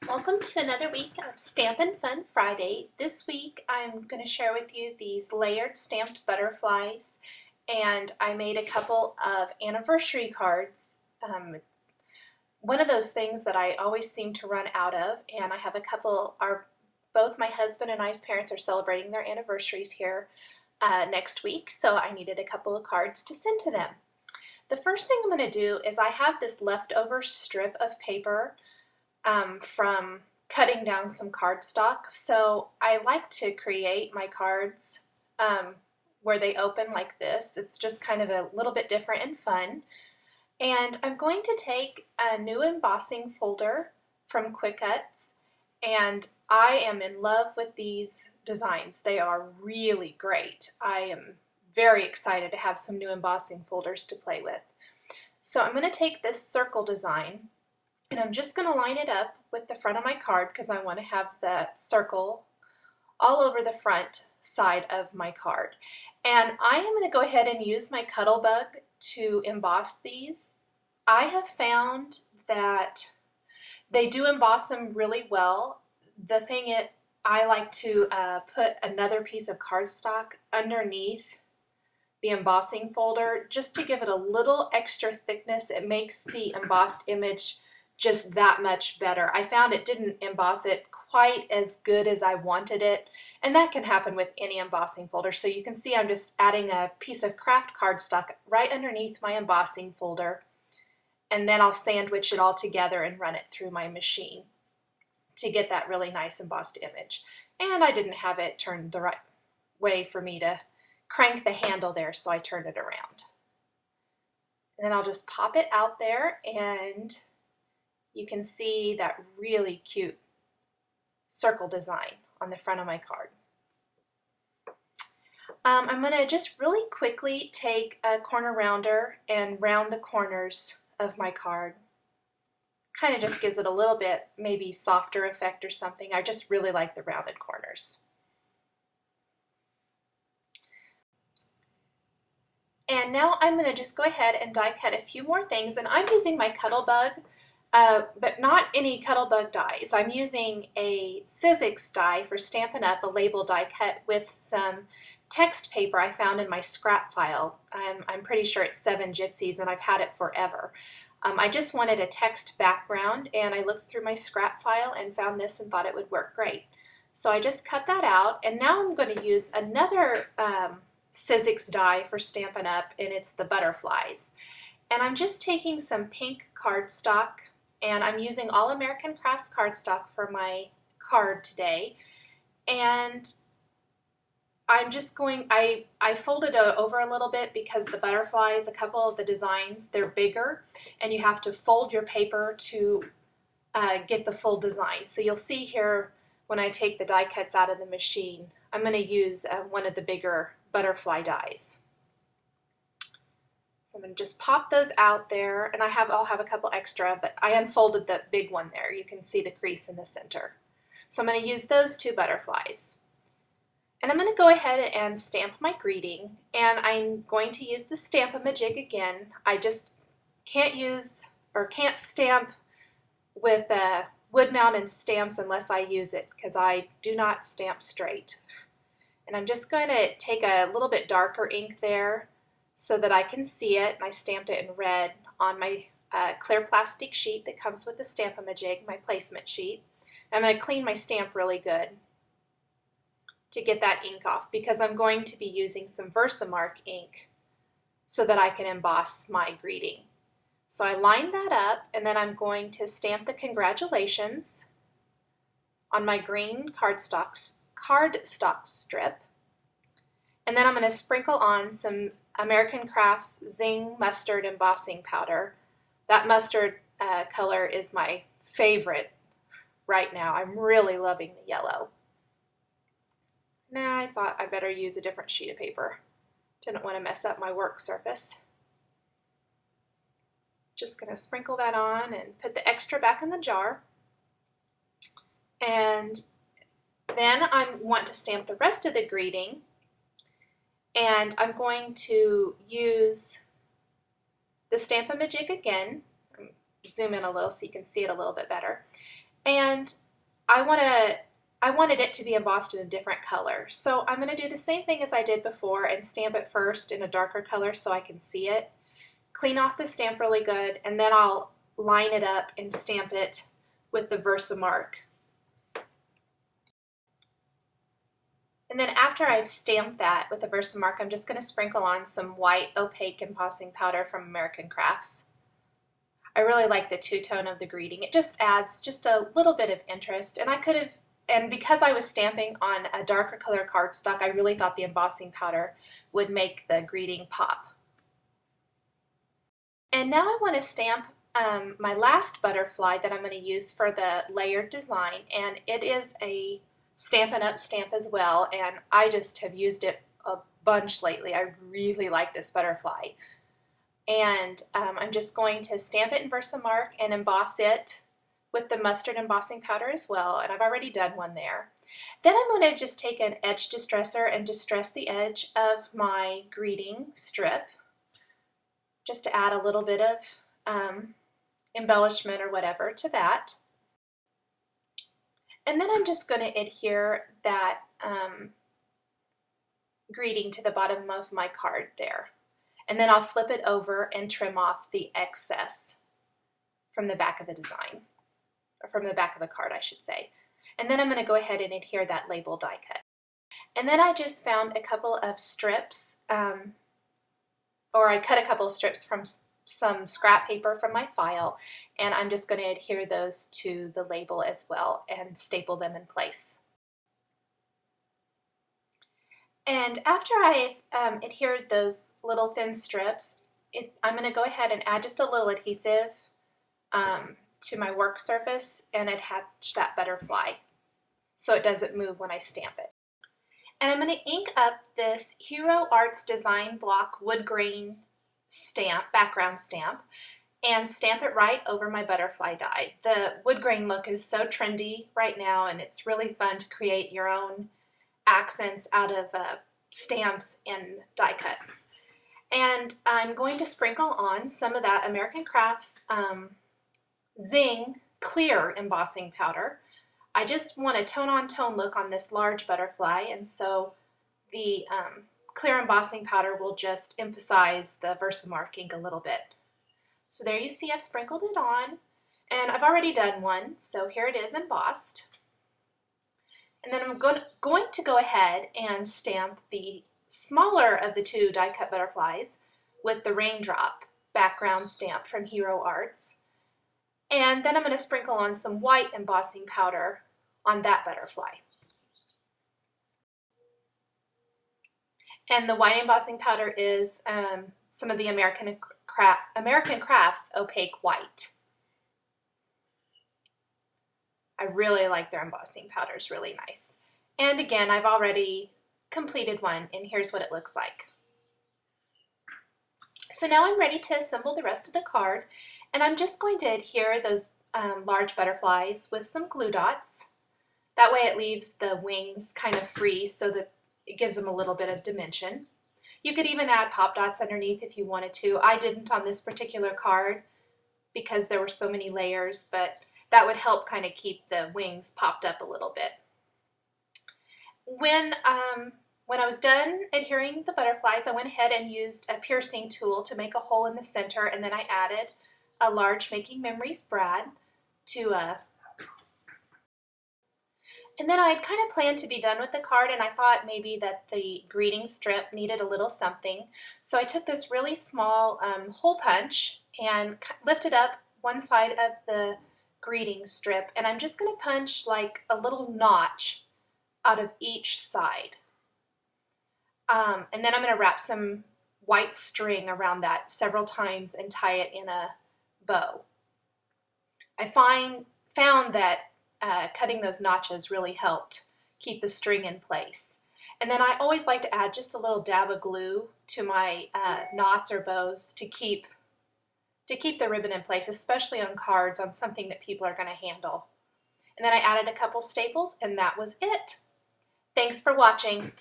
Welcome to another week of Stampin' Fun Friday. This week I'm going to share with you these layered stamped butterflies, and I made a couple of anniversary cards. One of those things that I always seem to run out of, and I have a couple. Both my husband and I's parents are celebrating their anniversaries here next week, so I needed a couple of cards to send to them. The first thing I'm going to do is I have this leftover strip of paper from cutting down some cardstock. So I like to create my cards where they open like this. It's just kind of a little bit different and fun. And I'm going to take a new embossing folder from Quick Cuts, and I am in love with these designs. They are really great. I am very excited to have some new embossing folders to play with. So I'm going to take this circle design, and I'm just going to line it up with the front of my card because I want to have that circle all over the front side of my card. And I am going to go ahead and use my Cuttlebug to emboss these. I have found that they do emboss them really well. The thing I like to put another piece of cardstock underneath the embossing folder just to give it a little extra thickness. It makes the embossed image just that much better. I found it didn't emboss it quite as good as I wanted it, and that can happen with any embossing folder. So you can see I'm just adding a piece of craft cardstock right underneath my embossing folder, and then I'll sandwich it all together and run it through my machine to get that really nice embossed image. And I didn't have it turned the right way for me to crank the handle there, so I turned it around. And then I'll just pop it out there, and you can see that really cute circle design on the front of my card. I'm going to just really quickly take a corner rounder and round the corners of my card. Kind of just gives it a little bit maybe softer effect or something. I just really like the rounded corners. And now I'm going to just go ahead and die cut a few more things, and I'm using my Cuttlebug, but not any Cuttlebug dies. I'm using a Sizzix die for Stampin' Up, a label die cut with some text paper I found in my scrap file. I'm pretty sure it's 7 Gypsies, and I've had it forever. I just wanted a text background, and I looked through my scrap file and found this and thought it would work great. So I just cut that out, and now I'm going to use another Sizzix die for Stampin' Up, and it's the butterflies. And I'm just taking some pink cardstock, and I'm using All American Crafts cardstock for my card today. And I'm just going, I folded it over a little bit because the butterflies, a couple of the designs, they're bigger, and you have to fold your paper to get the full design. So you'll see here when I take the die cuts out of the machine, I'm going to use one of the bigger butterfly dies. So I'm going to just pop those out there, and I'll have a couple extra, but I unfolded the big one there. You can see the crease in the center. So I'm going to use those 2 butterflies. And I'm going to go ahead and stamp my greeting, and I'm going to use the Stamp-A-Majig again. I just can't stamp with wood-mounted stamps unless I use it, because I do not stamp straight. And I'm just going to take a little bit darker ink there so that I can see it, and I stamped it in red on my clear plastic sheet that comes with the Stamp-A-Majig, my placement sheet. And I'm going to clean my stamp really good to get that ink off, because I'm going to be using some Versamark ink so that I can emboss my greeting. So I lined that up, and then I'm going to stamp the congratulations on my green cardstock strip. And then I'm going to sprinkle on some American Crafts Zing Mustard Embossing Powder. That mustard color is my favorite right now. I'm really loving the yellow. Nah, I thought I better use a different sheet of paper. Didn't want to mess up my work surface. Just going to sprinkle that on and put the extra back in the jar. And then I want to stamp the rest of the greeting, and I'm going to use the Stamp-A-Majig again. Zoom in a little so you can see it a little bit better. And I wanted it to be embossed in a different color. So I'm going to do the same thing as I did before and stamp it first in a darker color so I can see it. Clean off the stamp really good, and then I'll line it up and stamp it with the Versamark. And then after I've stamped that with the Versamark, I'm just going to sprinkle on some white opaque embossing powder from American Crafts. I really like the two-tone of the greeting. It just adds just a little bit of interest, and because I was stamping on a darker color cardstock, I really thought the embossing powder would make the greeting pop. And now I want to stamp my last butterfly that I'm going to use for the layered design, and it is a Stampin' Up! Stamp as well, and I just have used it a bunch lately. I really like this butterfly. And I'm just going to stamp it in Versamark and emboss it with the mustard embossing powder as well, and I've already done one there. Then I'm going to just take an edge distresser and distress the edge of my greeting strip just to add a little bit of embellishment or whatever to that. And then I'm just going to adhere that greeting to the bottom of my card there. And then I'll flip it over and trim off the excess from the back of the design, or from the back of the card, I should say. And then I'm going to go ahead and adhere that label die cut. And then I just found a couple of strips, or I cut a couple of strips from some scrap paper from my file, and I'm just going to adhere those to the label as well and staple them in place. And after I've adhered those little thin strips, I'm going to go ahead and add just a little adhesive to my work surface and attach that butterfly so it doesn't move when I stamp it. And I'm going to ink up this Hero Arts Design Block wood grain stamp, background stamp, and stamp it right over my butterfly die. The wood grain look is so trendy right now, and it's really fun to create your own accents out of stamps and die cuts. And I'm going to sprinkle on some of that American Crafts Zing clear embossing powder. I just want a tone-on-tone look on this large butterfly, and so the clear embossing powder will just emphasize the Versamark ink a little bit. So there you see I've sprinkled it on, and I've already done one, so here it is embossed. And then I'm going to go ahead and stamp the smaller of the two die cut butterflies with the raindrop background stamp from Hero Arts. And then I'm going to sprinkle on some white embossing powder on that butterfly. And the white embossing powder is some of the American Crafts Opaque White. I really like their embossing powder, it's really nice. And again, I've already completed one, and here's what it looks like. So now I'm ready to assemble the rest of the card, and I'm just going to adhere those large butterflies with some glue dots. That way it leaves the wings kind of free so that it gives them a little bit of dimension. You could even add pop dots underneath if you wanted to. I didn't on this particular card because there were so many layers, but that would help kind of keep the wings popped up a little bit. When I was done adhering the butterflies, I went ahead and used a piercing tool to make a hole in the center, and then I added a large Making Memories brad to and then I had kind of planned to be done with the card, and I thought maybe that the greeting strip needed a little something. So I took this really small hole punch and lifted up one side of the greeting strip, and I'm just going to punch like a little notch out of each side. And then I'm going to wrap some white string around that several times and tie it in a bow. I found that cutting those notches really helped keep the string in place. And then I always like to add just a little dab of glue to my knots or bows to keep the ribbon in place, especially on cards, on something that people are going to handle. And then I added a couple staples, and that was it. Thanks for watching.